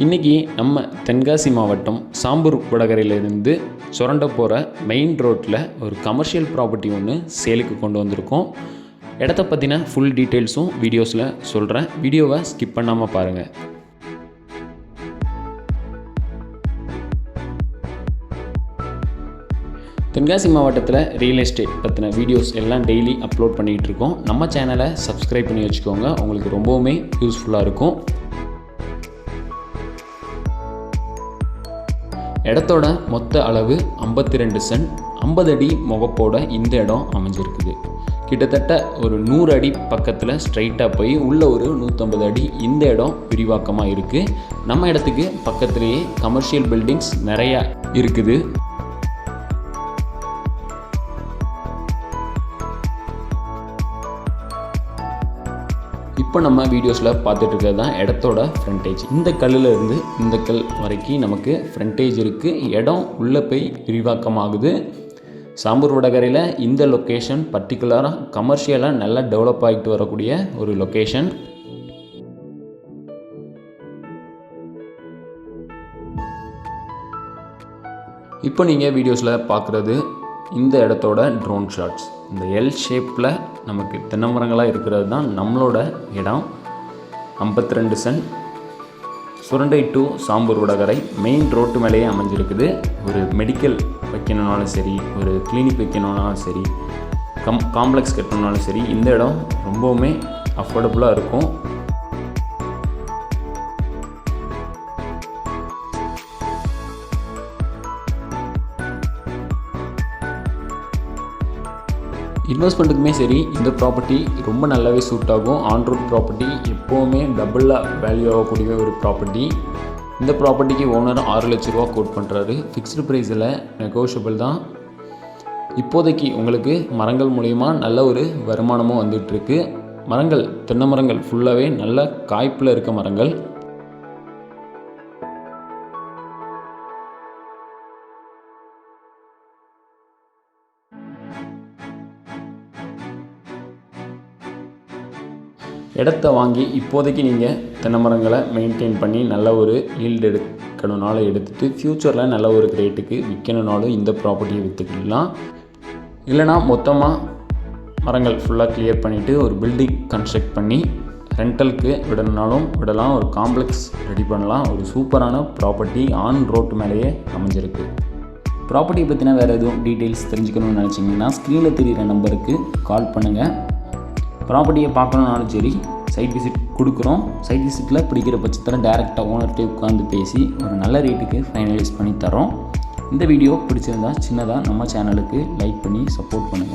இன்றைக்கி நம்ம தென்காசி மாவட்டம் சாம்பூர் வடகரையிலிருந்து சுரண்ட போகிற மெயின் ரோட்டில் ஒரு கமர்ஷியல் ப்ராப்பர்ட்டி ஒன்று சேலுக்கு கொண்டு வந்திருக்கோம். இடத்த பற்றின ஃபுல் டீட்டெயில்ஸும் வீடியோஸில் சொல்கிறேன். வீடியோவை ஸ்கிப் பண்ணாமல் பாருங்கள். தென்காசி மாவட்டத்தில் ரியல் எஸ்டேட் பற்றின வீடியோஸ் எல்லாம் டெய்லி அப்லோட் பண்ணிகிட்டு இருக்கோம். நம்ம சேனலை சப்ஸ்கிரைப் பண்ணி வச்சுக்கோங்க, உங்களுக்கு ரொம்பவுமே யூஸ்ஃபுல்லாக இருக்கும். இடத்தோட மொத்த அளவு 52 சென்ட், 50 அடி முகப்போட இந்த இடம் அமைஞ்சிருக்குது. கிட்டத்தட்ட ஒரு 100 அடி பக்கத்தில் ஸ்ட்ரைட்டாக போய் உள்ள ஒரு 150 அடி இந்த இடம் விரிவாக்கமாக இருக்குது. நம்ம இடத்துக்கு பக்கத்துலேயே கமர்ஷியல் பில்டிங்ஸ் நிறையா இருக்குது. இப்போ நம்ம வீடியோஸில் பார்த்துட்டு இருக்கிறது தான் இடத்தோட ஃப்ரண்டேஜ். இந்த கல்லில் இருந்து இந்த கல் வரைக்கும் நமக்கு ஃப்ரண்டேஜ் இருக்குது. இடம் உள்ளே போய் விரிவாக்கமாகுது. சாம்பூர் வடகரையில் இந்த லொக்கேஷன் பர்டிகுலராக கமர்ஷியலாக நல்லா டெவலப் ஆகிட்டு வரக்கூடிய ஒரு லொக்கேஷன். இப்போ நீங்கள் வீடியோஸில் பார்க்குறது இந்த இடத்தோட ட்ரோன் ஷாட்ஸ். இந்த எல் ஷேப்பில் நமக்கு தென்னை மரங்களாக இருக்கிறது தான் நம்மளோட இடம். 52 cent, Surandai to Sambur Vadakarai main road மேலேயே அமைஞ்சிருக்குது. ஒரு மெடிக்கல் வைக்கணுன்னாலும் சரி, ஒரு கிளினிக் வைக்கணுன்னாலும் சரி, காம்ப்ளெக்ஸ் கட்டணுன்னாலும் சரி, இந்த இடம் ரொம்பவுமே அஃபோர்டபுளாக இருக்கும். இன்வெஸ்ட்மெண்ட்டுக்குமே சரி இந்த ப்ராப்பர்ட்டி ரொம்ப நல்லாவே சூட் ஆகும். ஆன் ரோட் ப்ராப்பர்ட்டி எப்போவுமே டபுளாக வேல்யூ ஆகக்கூடிய ஒரு ப்ராப்பர்ட்டி. இந்த ப்ராப்பர்ட்டிக்கு ஓனர் 6 லட்ச ரூபா கோட் பண்ணுறாரு. ஃபிக்ஸ்டு ப்ரைஸில் நெகோஷியபிள் தான். இப்போதைக்கு உங்களுக்கு மரங்கள் மூலயமா நல்ல ஒரு வருமானமும் வந்துட்டுருக்கு. மரங்கள் தென்னை மரங்கள் ஃபுல்லாகவே நல்ல காய்ப்பில் இருக்க மரங்கள். இடத்த வாங்கி இப்போதைக்கு நீங்கள் தென்னை மரங்களை மெயின்டைன் பண்ணி நல்ல ஒரு ஈல்டு எடுக்கணுனாலும் எடுத்துகிட்டு ஃப்யூச்சரில் நல்ல ஒரு ரேட்டுக்கு விற்கணுனாலும் இந்த ப்ராப்பர்ட்டியை விற்றுக்கலாம். இல்லைனா மொத்தமாக மரங்கள் ஃபுல்லாக கிளியர் பண்ணிவிட்டு ஒரு பில்டிங் கன்ஸ்ட்ரக்ட் பண்ணி ரெண்டலுக்கு விடணுனாலும் விடலாம். ஒரு காம்ப்ளெக்ஸ் ரெடி பண்ணலாம். ஒரு சூப்பரான ப்ராப்பர்ட்டி ஆன் ரோட்டு மேலேயே அமைஞ்சிருக்கு. ப்ராப்பர்ட்டியை பற்றின வேறு எதுவும் டீட்டெயில்ஸ் தெரிஞ்சுக்கணும்னு நினச்சிங்கன்னா ஸ்க்ரீனில் தெரிகிற நம்பருக்கு கால் பண்ணுங்கள். ப்ராப்பர்ட்டியை பார்க்கணுன்னாலும் சரி, சைட் விசிட் கொடுக்குறோம். சைட் விசிட்டில் பிடிக்கிற பட்சத்தில் டேரெக்டாக ஓனர்கிட்டே உட்காந்து பேசி ஒரு நல்ல ரேட்டுக்கு ஃபைனலைஸ் பண்ணி தரோம். இந்த வீடியோ பிடிச்சிருந்தா சின்னதாக நம்ம சேனலுக்கு லைக் பண்ணி சப்போர்ட் பண்ணுங்கள்.